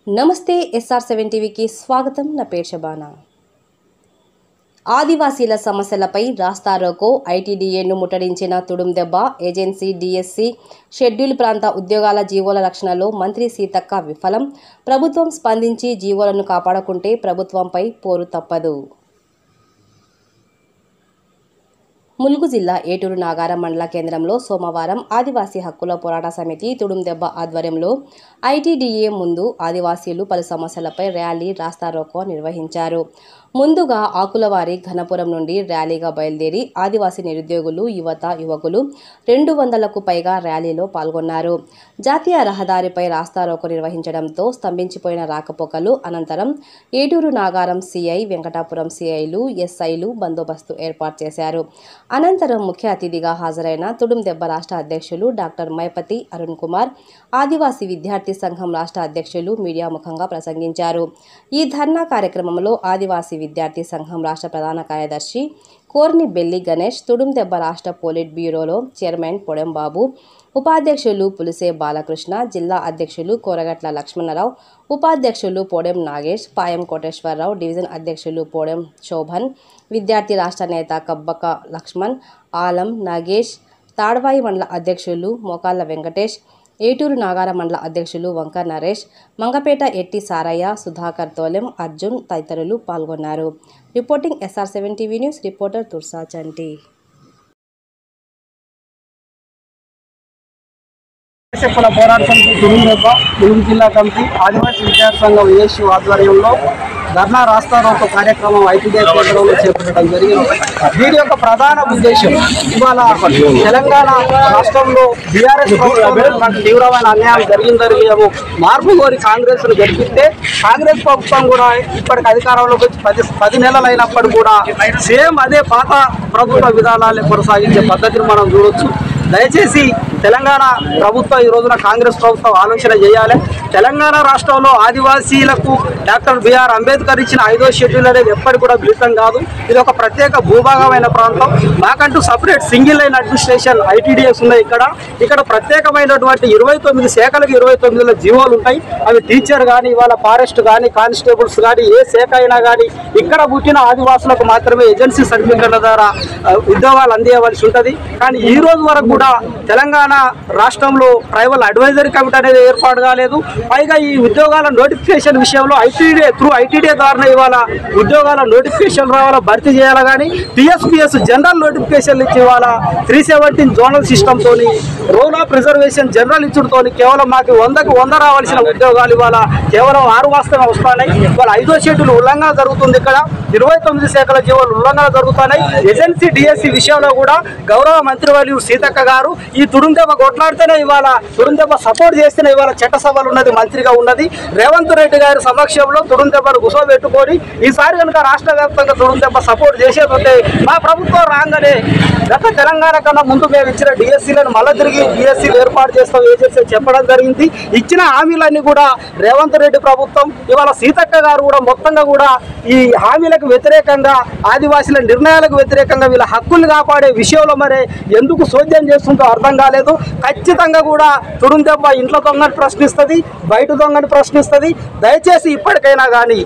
నమస్తే SR7 టీవీకి స్వాగతం. నా పేరు శబానా. ఆదివాసీల సమస్యలపై రాస్తారోకో ఐటీడీఏను ముట్టడించిన తుడుందెబ్బ ఏజెన్సీ DSC షెడ్యూల్ ప్రాంత ఉద్యోగాల జీవోల రక్షణలో మంత్రి సీతక్క విఫలం. ప్రభుత్వం స్పందించి జీవోలను కాపాడకుంటే ప్రభుత్వంపై పోరు తప్పదు. ములుగు జిల్లా ఏటూరు నాగారం మండల కేంద్రంలో సోమవారం ఆదివాసీ హక్కుల పోరాట సమితి తుడుందెబ్బ ఆధ్వర్యంలో ఐటీడీఏ ముందు ఆదివాసీలు పలు సమస్యలపై ర్యాలీ రాస్తారోకో నిర్వహించారు. ముందుగా ఆకులవారి ఘనపురం నుండి ర్యాలీగా బయలుదేరి ఆదివాసీ నిరుద్యోగులు, యువత, యువకులు 200కు పైగా ర్యాలీలో పాల్గొన్నారు. జాతీయ రహదారిపై రాస్తారోకో నిర్వహించడంతో స్తంభించిపోయిన రాకపోకలు అనంతరం ఏటూరు నాగారం సిఐ, వెంకటాపురం సిఐలు, ఎస్ఐలు బందోబస్తు ఏర్పాటు చేశారు. అనంతరం ముఖ్య అతిథిగా హాజరైన తుడుందెబ్బ రాష్ట్ర అధ్యక్షులు డాక్టర్ మైపతి అరుణ్ కుమార్, ఆదివాసీ విద్యార్థి సంఘం రాష్ట్ర అధ్యక్షులు మీడియా ముఖంగా ప్రసంగించారు. ఈ ధర్నా కార్యక్రమంలో ఆదివాసీ విద్యార్థి సంఘం రాష్ట్ర ప్రధాన కార్యదర్శి కోర్ని బెల్లి గణేష్, తుడుందెబ్బ రాష్ట్ర పోలిట్ బ్యూరోలో చైర్మన్ పొడెం బాబు, ఉపాధ్యక్షులు పులిసే బాలకృష్ణ, జిల్లా అధ్యక్షులు కోరగట్ల లక్ష్మణరావు, ఉపాధ్యక్షులు పోడెం నాగేష్, పాయం కోటేశ్వరరావు, డివిజన్ అధ్యక్షులు పోడెం శోభన్, విద్యార్థి రాష్ట్ర నేత కబ్బక లక్ష్మణ్, ఆలం నాగేష్, తాడ్వాయి మండల అధ్యక్షులు మోకాళ్ళ వెంకటేష్, ఏటూరు నాగార మండల అధ్యక్షులు వంక నరేష్, మంగపేట ఎట్టి సారయ్య, సుధాకర్ తోలెం, అర్జున్ తదితరులు పాల్గొన్నారు. Reporting SR7 TV news, reporter Tursa Chanti. పోరాట సమితి తుడుందెబ్బ ములుగు జిల్లా కమిటీ ఆదివాసీ విద్యార్థి సంఘం ASU ఆధ్వర్యంలో ధర్నా రాస్తారోకో కార్యక్రమం ఐటీడీఏ కేంద్రంలో చేపట్టడం జరిగింది. దీని యొక్క ప్రధాన ఉద్దేశం ఇవాళ తెలంగాణ రాష్ట్రంలో BRS ప్రభుత్వం తీవ్రమైన అన్యాయం జరిగిందని మార్పు కోరి కాంగ్రెస్ను గెలిపిస్తే కాంగ్రెస్ ప్రభుత్వం కూడా ఇప్పటికి అధికారంలోకి వచ్చి 10 నెలలు అయినప్పుడు కూడా సేమ్ అదే పాత ప్రభుత్వ విధానాలే కొనసాగించే పద్ధతిని మనం చూడొచ్చు. దయచేసి తెలంగాణ ప్రభుత్వం ఈ రోజున కాంగ్రెస్ ప్రభుత్వం ఆలోచన చేయాలి. తెలంగాణ రాష్ట్రంలో ఆదివాసీలకు డాక్టర్ బిఆర్ అంబేద్కర్ ఇచ్చిన 5వ షెడ్యూల్ అనేది ఎప్పటికి కూడా మిళితం కాదు. ఇది ఒక ప్రత్యేక భూభాగమైన ప్రాంతం. మాకంటూ separate single line administration ITDS ఉన్నాయి. ఇక్కడ ప్రత్యేకమైనటువంటి 29 శాఖలకు 29 జీవోలు ఉంటాయి. అవి టీచర్ కానీ, ఇవాళ ఫారెస్ట్ కానీ, కానిస్టేబుల్స్ కానీ, ఏ శాఖ అయినా కానీ ఇక్కడ పుట్టిన ఆదివాసులకు మాత్రమే ఏజెన్సీ సర్టిఫికెట్ల ద్వారా ఉద్యోగాలు అందియవలసి ఉంటుంది. కానీ ఈ రోజు వరకు కూడా తెలంగాణ రాష్ట్రంలో ట్రైబల్ అడ్వైజరీ కమిటీ అనేది ఏర్పాటు కాలేదు. పైగా ఈ ఉద్యోగాల నోటిఫికేషన్ విషయంలో ఐటీడీఏ ద్వారా ఇవాళ ఉద్యోగాల నోటిఫికేషన్ రావాలా, భర్తీ చేయాలా, కానీ TSPS జనరల్ నోటిఫికేషన్లు ఇచ్చి ఇవాళ 317 జోనల్ సిస్టమ్తో రూల్ ఆఫ్ రిజర్వేషన్ జనరల్ ఇచ్చుడుతో కేవలం మాకు 100కు 100 రావాల్సిన ఉద్యోగాలు ఇవాళ కేవలం 6 మాత్రమే వస్తున్నాయి. ఇవాళ 5వ షెడ్యూల్ ఉల్లంఘన జరుగుతుంది. ఇక్కడ 29 శాఖల జీవోలు ఉల్లంఘన జరుగుతున్నాయి. ఏజెన్సీ DSC విషయంలో కూడా గౌరవ మంత్రివర్యులు సీతక్క గారు ఈ తుడుందెబ్బ కొట్లాడితేనే ఇవాళ తుడుందెబ్బ సపోర్ట్ చేస్తేనే ఇవాళ చట్టసభలు ఉన్నది, మంత్రిగా ఉన్నది. రేవంత్ రెడ్డి గారి సమక్షంలో తుడుందెబ్బను గుసోబెట్టుకొని ఈసారి కనుక రాష్ట్ర వ్యాప్తంగా తుడుందెబ్బ సపోర్ట్ చేసేదంటే మా ప్రభుత్వం రాగానే గత తెలంగాణ కన్నా ముందు మేము ఇచ్చిన DSCలను మళ్ళీ తిరిగి DSCలు ఏర్పాటు చేస్తాం ఏజెన్సీ చెప్పడం జరిగింది. ఇచ్చిన హామీలన్నీ కూడా రేవంత్ రెడ్డి ప్రభుత్వం ఇవాళ సీతక్క గారు కూడా మొత్తంగా కూడా ఈ హామీలకు వ్యతిరేకంగా, ఆదివాసీల నిర్ణయాలకు వ్యతిరేకంగా వీళ్ళ హక్కులు కాపాడే విషయంలో మరి ఎందుకు సోద్యం చేస్తుందో అర్థం కాలేదు. ఖచ్చితంగా కూడా తుడుందెబ్బ ఇంట్లో దొంగని ప్రశ్నిస్తుంది, బయట దొంగని ప్రశ్నిస్తుంది. దయచేసి ఇప్పటికైనా కానీ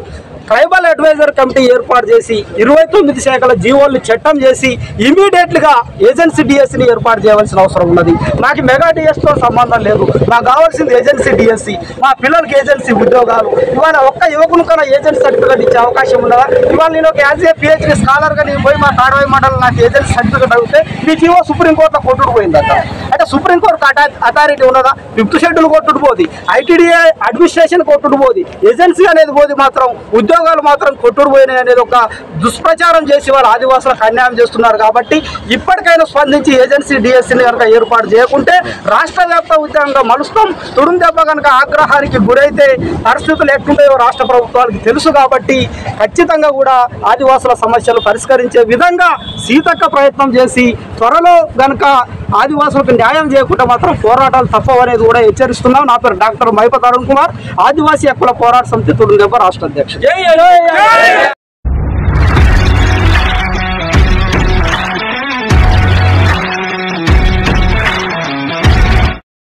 ట్రైబల్ అడ్వైజర్ కమిటీ ఏర్పాటు చేసి 29 శాఖల జీవోల్ని చట్టం చేసి ఇమీడియట్గా ఏజెన్సీ DSCని ఏర్పాటు చేయవలసిన అవసరం ఉన్నది. నాకు మెగా DSతో సంబంధం లేదు. నాకు కావాల్సింది ఏజెన్సీ DSC. మా పిల్లలకి ఏజెన్సీ ఉద్యోగాలు. ఇవాళ ఒక్క యువకుని కన్నా ఏజెన్సీ సర్టిఫికేట్ ఇచ్చే అవకాశం ఉన్నదా? ఇవాళ నేను ఒక యాజ్ ఏ PhD స్కాలర్గా నేను పోయి మా తాడవాయి మండలం నాకు ఏజెన్సీ సర్టిఫికేట్ అడిగితే మీ జీవో సుప్రీంకోర్టులో కొట్టుడు పోయిందట. అంటే సుప్రీంకోర్టు అథారిటీ ఉన్నదా? 5th షెడ్యూల్ కొట్టుడు పోది, ITDA అడ్మినిస్ట్రేషన్ కొట్టుడు పోది, ఏజెన్సీ అనేది పోది, మాత్రం ఉద్యోగాలు మాత్రం కొట్టుడు పోయినాయి అనేది ఒక దుష్ప్రచారం చేసి వాళ్ళు ఆదివాసులకు అన్యాయం చేస్తున్నారు. కాబట్టి ఇప్పటికైనా స్పందించి ఏజెన్సీ DSCని కనుక ఏర్పాటు చేయకుంటే రాష్ట్ర వ్యాప్త ఉద్యమంగా మలుస్తాం. తుడుందెబ్బ కనుక ఆగ్రహానికి గురైతే పరిస్థితులు ఎట్లుంటాయో రాష్ట్ర ప్రభుత్వానికి తెలుసు. కాబట్టి ఖచ్చితంగా కూడా ఆదివాసుల సమస్యలు పరిష్కరించే విధంగా సీతక్క ప్రయత్నం చేసి త్వరలో కనుక ఆదివాసులకు న్యాయం చేయకుండా మాత్రం పోరాటాలు తప్పవనేది కూడా హెచ్చరిస్తున్నాం. నా పేరు డాక్టర్ మైపతి అరుణ్ కుమార్, ఆదివాసీ హక్కుల పోరాట సమితి తుడుందెబ్బ రాష్ట్ర అధ్యక్షుడు.